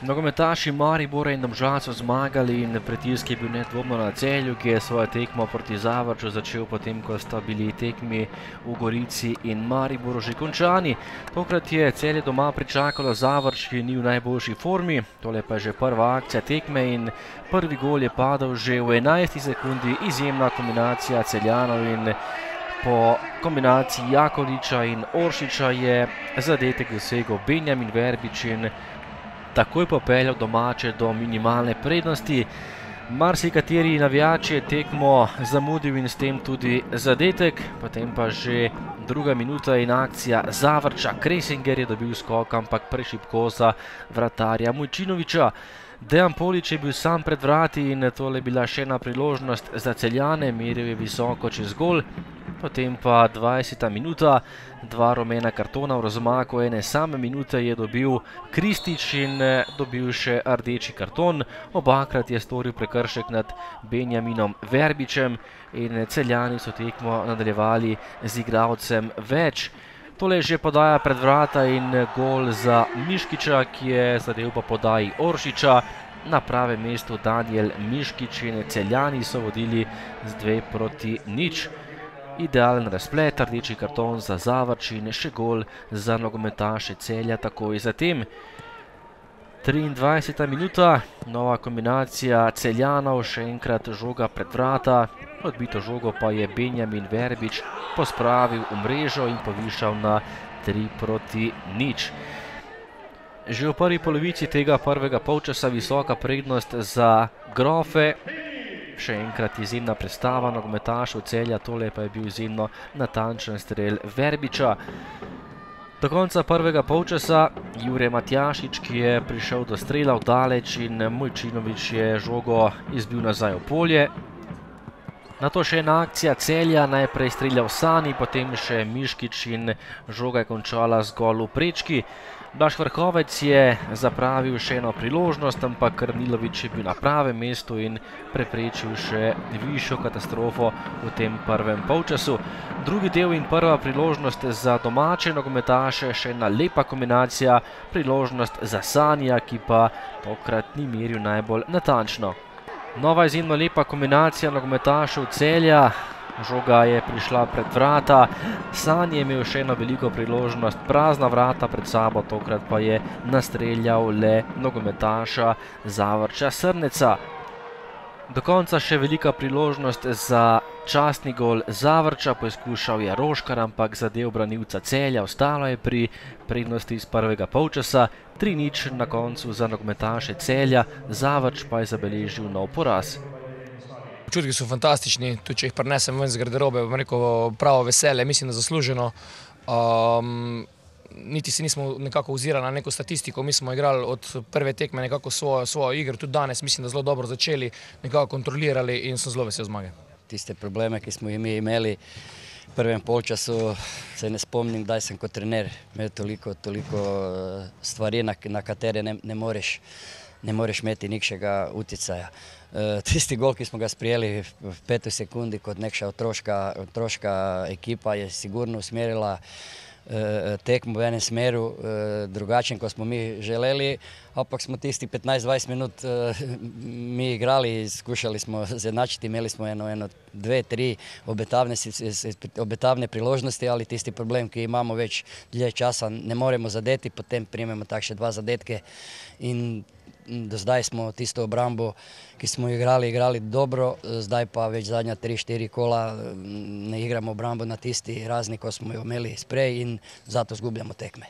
Nogometaši Maribora in Domžal so zmagali in pritisk je bil nedvomno na Celju, ki je svojo tekmo proti Zavrču začel potem, ko sta bili tekmi v Gorici in Mariboru že končani. Tokrat je Celje doma pričakalo Zavrč, ki ni v najboljši formi, tole pa je že prva akcija tekme in prvi gol je padel že v 11. sekundi, izjemna kombinacija Celjanov in po kombinaciji Jakoliča in Oršiča je zadetek dosegel Benjamin Verbič in takoj popeljal domače do minimalne prednosti. Marsikateri navijač je tekmo zamudil in s tem tudi zadetek, potem pa že druga minuta in akcija Zavrča. Kresinger je dobil skok, ampak prešibko za vratarja Mujčinoviča. Dejan Polič je bil sam pred vrati in tole je bila še ena priložnost za Celjane, meril je visoko čez gol. Potem pa 20. minuta, dva rumena kartona v razmaku ene same minute je dobil Kristič in dobil še rdeči karton. Obakrat je storil prekršek nad Benjaminom Verbičem in Celjani so tekmo nadaljevali z igralcem več. Tole je že podaja pred vrata in gol za Miškiča, ki je zadev pa podaji Oršiča. Na pravem mestu Danijel Miškič in Celjani so vodili z 2-0. Idealen razplet, rdeči karton za Zavrč in še gol za nogometaše Celja takoj zatem. 23. minuta, nova kombinacija Celjanov, še enkrat žoga pred vrata. Odbito žogo pa je Benjamin Verbič pospravil v mrežo in povišal na 3-0. Že v prvi polovici tega prvega polčasa visoka prednost za Grofe. Še enkrat izjemna predstava nogometašev Celja, tole pa je bil izjemno natančen strel Verbiča. Do konca prvega polčasa Jure Matjašič, ki je prišel do strela vdaleč in Mujčinovič je žogo izbil nazaj v polje. Nato še ena akcija Celja, najprej streljal Sani, potem še Miškič in žoga je končala zgolj v prečki. Blaž Vrhovec je zapravil še eno priložnost, ampak Krnilovič je bil na pravem mestu in preprečil še višjo katastrofo v tem prvem polčasu. Drugi del in prva priložnost za domače nogometaše, še ena lepa kombinacija, priložnost za Sanija, ki pa tokrat ni meril najbolj natančno. Nova izjemno lepa kombinacija nogometašev Celja. Žoga je prišla pred vrata, Sani je imel še eno veliko priložnost, prazna vrata pred sabo, tokrat pa je nastreljal le nogometaša Zavrča Srneca. Do konca še velika priložnost za častni gol Zavrča, poizkušal je Roškar, ampak zadev branilca Celja, ostalo je pri prednosti iz prvega polčasa. 3-0 na koncu za nogometaše Celja, Zavrč pa je zabeležil nov poraz. Občutki so fantastični, tudi če jih prinesem ven z garderobe, bom rekel pravo veselje, mislim, da zasluženo. Niti se nismo nekako ozirali na neko statistiko, mi smo igrali od prve tekme nekako svojo igro, tudi danes mislim, da zelo dobro začeli, nekako kontrolirali in sem zelo vesel zmage. Tiste probleme, ki smo jih mi imeli v prvem polčasu, se ne spomnim, kdaj sem kot trener imel toliko stvari, na katere ne moreš imeti nikšega uticaja. Tisti gol, ki smo ga sprijeli v 5. sekundi kot nekša otroška ekipa, je sigurno usmerila tekmo v enem smeru, drugačen, kot smo mi želeli, ampak smo tisti 15-20 minut mi igrali, skušali smo zenačiti, imeli smo eno, dve, tri obetavne priložnosti, ali tisti problem, ki imamo več dlje časa, ne moremo zadeti, potem primemo takšne dva zadetke in do zdaj smo tisto obrambo, ki smo igrali dobro, zdaj pa več zadnja 3-4 kola ne igramo obrambo na tisti razni, ko smo jo imeli sprej in zato zgubljamo tekme.